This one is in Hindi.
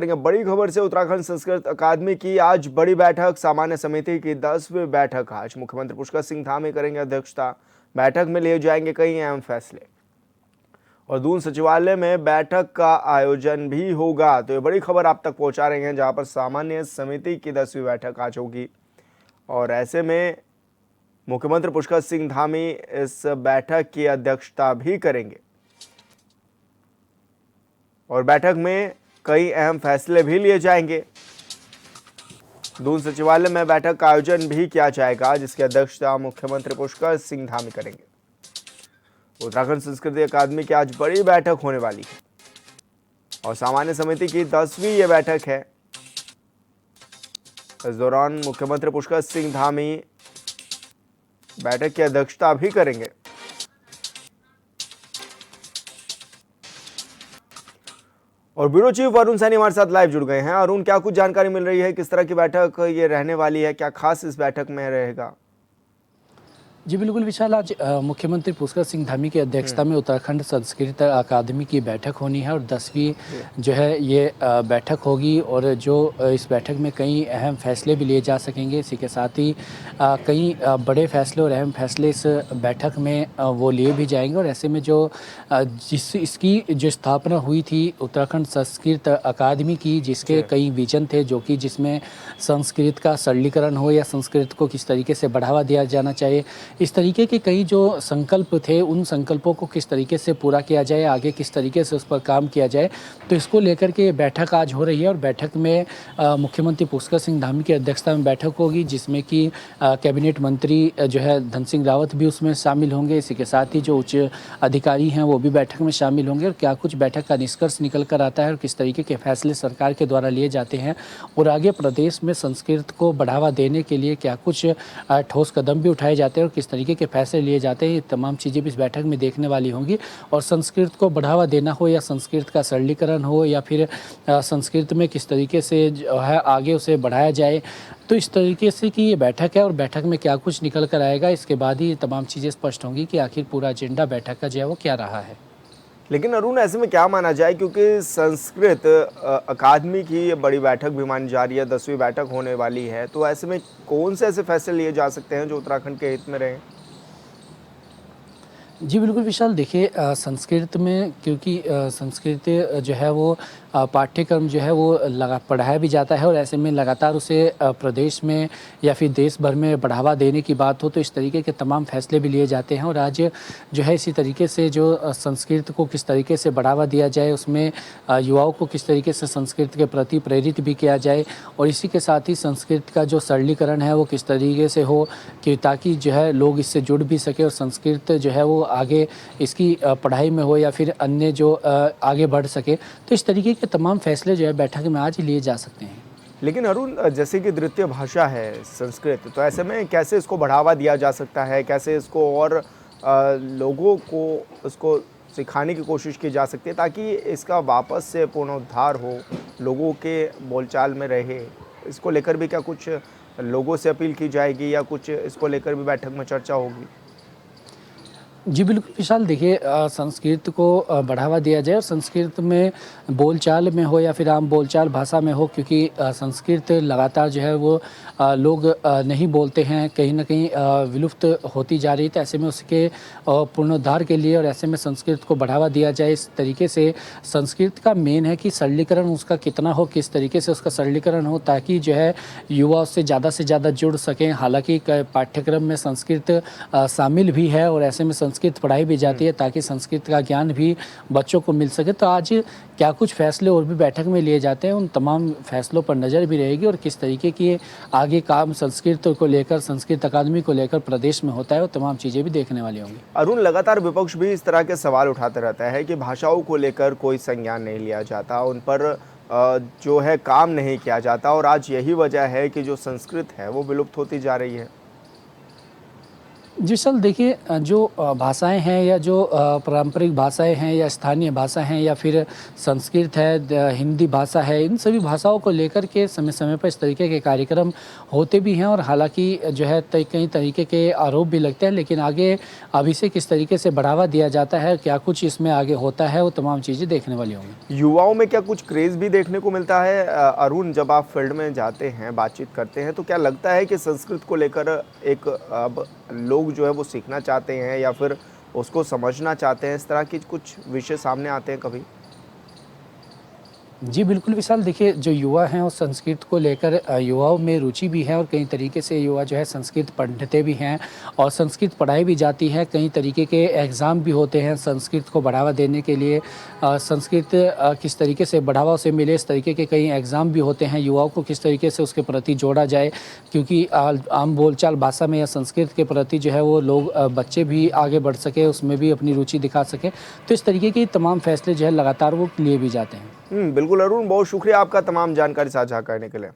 बड़ी खबर से उत्तराखंड संस्कृत अकादमी की आज बड़ी बैठक। सामान्य समिति की 10वीं बैठक आज मुख्यमंत्री पुष्कर सिंह धामी करेंगे अध्यक्षता। बैठक में लिए जाएंगे कई अहम फैसले और दून सचिवालय में बैठक का आयोजन भी होगा। तो ये बड़ी खबर आप तक पहुंचा रहे हैं, जहां पर सामान्य समिति की 10वीं बैठक आज होगी और ऐसे में मुख्यमंत्री पुष्कर सिंह धामी इस बैठक की अध्यक्षता भी करेंगे और बैठक में कई अहम फैसले भी लिए जाएंगे। दून सचिवालय में बैठक का आयोजन भी किया जाएगा, जिसकी अध्यक्षता मुख्यमंत्री पुष्कर सिंह धामी करेंगे। उत्तराखंड संस्कृति अकादमी की आज बड़ी बैठक होने वाली है और सामान्य समिति की 10वीं ये बैठक है। इस दौरान मुख्यमंत्री पुष्कर सिंह धामी बैठक की अध्यक्षता भी करेंगे। और ब्यूरो चीफ अरुण सैनी हमारे साथ लाइव जुड़ गए हैं। अरुण, क्या कुछ जानकारी मिल रही है, किस तरह की बैठक ये रहने वाली है, क्या खास इस बैठक में रहेगा? जी बिल्कुल विशाल, आज मुख्यमंत्री पुष्कर सिंह धामी की अध्यक्षता में उत्तराखंड संस्कृत अकादमी की बैठक होनी है और 10वीं जो है ये बैठक होगी और जो इस बैठक में कई अहम फैसले भी लिए जा सकेंगे। इसी के साथ ही कई बड़े फैसले और अहम फैसले इस बैठक में वो लिए भी जाएंगे और ऐसे में जो इसकी जो स्थापना हुई थी उत्तराखंड संस्कृत अकादमी की, जिसके कई विजन थे, जो कि जिसमें संस्कृत का सरलीकरण हो या संस्कृत को किस तरीके से बढ़ावा दिया जाना चाहिए, इस तरीके के कई जो संकल्प थे, उन संकल्पों को किस तरीके से पूरा किया जाए, आगे किस तरीके से उस पर काम किया जाए, तो इसको लेकर के बैठक आज हो रही है। और बैठक में मुख्यमंत्री पुष्कर सिंह धामी की अध्यक्षता में बैठक होगी, जिसमें कि कैबिनेट मंत्री जो है धन सिंह रावत भी उसमें शामिल होंगे। इसी के साथ ही जो उच्च अधिकारी हैं वो भी बैठक में शामिल होंगे और क्या कुछ बैठक का निष्कर्ष निकल कर आता है और किस तरीके के फैसले सरकार के द्वारा लिए जाते हैं और आगे प्रदेश में संस्कृत को बढ़ावा देने के लिए क्या कुछ ठोस कदम भी उठाए जाते हैं और किस तरीके के फैसले लिए जाते हैं, ये तमाम चीज़ें भी इस बैठक में देखने वाली होंगी। और संस्कृत को बढ़ावा देना हो या संस्कृत का सरलीकरण हो या फिर संस्कृत में किस तरीके से जो है आगे उसे बढ़ाया जाए, तो इस तरीके से कि ये बैठक है और बैठक में क्या कुछ निकल कर आएगा, इसके बाद ही ये तमाम चीज़ें स्पष्ट होंगी कि आखिर पूरा एजेंडा बैठक का जो है वो क्या रहा है। लेकिन अरुण, ऐसे में क्या माना जाए, क्योंकि संस्कृत अकादमी की ये बड़ी बैठक भी मानी जा रही है, 10वीं बैठक होने वाली है, तो ऐसे में कौन से ऐसे फैसले लिए जा सकते हैं जो उत्तराखंड के हित में रहें? जी बिल्कुल विशाल, देखिए संस्कृत में क्योंकि संस्कृत जो है वो पाठ्यक्रम जो है वो पढ़ाया भी जाता है और ऐसे में लगातार उसे प्रदेश में या फिर देश भर में बढ़ावा देने की बात हो तो इस तरीके के तमाम फैसले भी लिए जाते हैं। और आज जो है इसी तरीके से जो संस्कृत को किस तरीके से बढ़ावा दिया जाए, उसमें युवाओं को किस तरीके से संस्कृत के प्रति प्रेरित भी किया जाए और इसी के साथ ही संस्कृत का जो सरलीकरण है वो किस तरीके से हो कि ताकि जो है लोग इससे जुड़ भी सके और संस्कृत जो है वो आगे इसकी पढ़ाई में हो या फिर अन्य जो आगे बढ़ सके, तो इस तरीके के तमाम फैसले जो है बैठक में आज लिए जा सकते हैं। लेकिन अरुण, जैसे कि द्वितीय भाषा है संस्कृत, तो ऐसे में कैसे इसको बढ़ावा दिया जा सकता है, कैसे इसको और लोगों को इसको सिखाने की कोशिश की जा सकती है ताकि इसका वापस से पुनरुद्धार हो, लोगों के बोलचाल में रहे? इसको लेकर भी क्या कुछ लोगों से अपील की जाएगी या कुछ इसको लेकर भी बैठक में चर्चा होगी? जी बिल्कुल विशाल, देखिए संस्कृत को बढ़ावा दिया जाए और संस्कृत में बोलचाल में हो या फिर आम बोलचाल भाषा में हो, क्योंकि संस्कृत लगातार जो है वो लोग नहीं बोलते हैं, कहीं ना कहीं विलुप्त होती जा रही है। तो ऐसे में उसके पुनरुद्धार के लिए और ऐसे में संस्कृत को बढ़ावा दिया जाए इस तरीके से। संस्कृत का मेन है कि सरलीकरण उसका कितना हो, किस तरीके से उसका सरलीकरण हो ताकि जो है युवा उससे ज़्यादा जुड़ सकें। हालांकि पाठ्यक्रम में संस्कृत शामिल भी है और ऐसे में संस्कृत पढ़ाई भी जाती है ताकि संस्कृत का ज्ञान भी बच्चों को मिल सके। तो आज क्या कुछ फैसले और भी बैठक में लिए जाते हैं, उन तमाम फैसलों पर नज़र भी रहेगी और किस तरीके की आगे काम संस्कृत को लेकर, संस्कृत अकादमी को लेकर प्रदेश में होता है, वो तमाम चीज़ें भी देखने वाली होंगी। अरुण, लगातार विपक्ष भी इस तरह के सवाल उठाते रहता है कि भाषाओं को लेकर कोई संज्ञान नहीं लिया जाता, उन पर जो है काम नहीं किया जाता और आज यही वजह है कि जो संस्कृत है वो विलुप्त होती जा रही है। जी सर, देखिए जो भाषाएं हैं या जो पारंपरिक भाषाएं हैं या स्थानीय भाषा हैं या फिर संस्कृत है, हिंदी भाषा है, इन सभी भाषाओं को लेकर के समय समय पर इस तरीके के कार्यक्रम होते भी हैं और हालांकि जो है कई तरीके के आरोप भी लगते हैं, लेकिन आगे अब इसे किस तरीके से बढ़ावा दिया जाता है, क्या कुछ इसमें आगे होता है, वो तमाम चीज़ें देखने वाली होंगी। युवाओं में क्या कुछ क्रेज भी देखने को मिलता है? अरुण, जब आप फील्ड में जाते हैं, बातचीत करते हैं, तो क्या लगता है कि संस्कृत को लेकर एक अब लोग जो है वो सीखना चाहते हैं या फिर उसको समझना चाहते हैं? इस तरह के कुछ विषय सामने आते हैं कभी? जी बिल्कुल विशाल, देखिए जो युवा हैं और संस्कृत को लेकर युवाओं में रुचि भी है और कई तरीके से युवा जो है संस्कृत पढ़ते भी हैं और संस्कृत पढ़ाई भी जाती है। कई तरीके के एग्ज़ाम भी होते हैं संस्कृत को बढ़ावा देने के लिए। संस्कृत किस तरीके से बढ़ावा उसे मिले, इस तरीके के कई एग्ज़ाम भी होते हैं। युवाओं को किस तरीके से उसके प्रति जोड़ा जाए, क्योंकि आम बोलचाल भाषा में या संस्कृत के प्रति जो है वो लोग बच्चे भी आगे बढ़ सके, उसमें भी अपनी रुचि दिखा सकें। तो इस तरीके के तमाम फैसले जो है लगातार वो लिए भी जाते हैं। बिल्कुल अरुण, बहुत शुक्रिया आपका तमाम जानकारी साझा करने के लिए।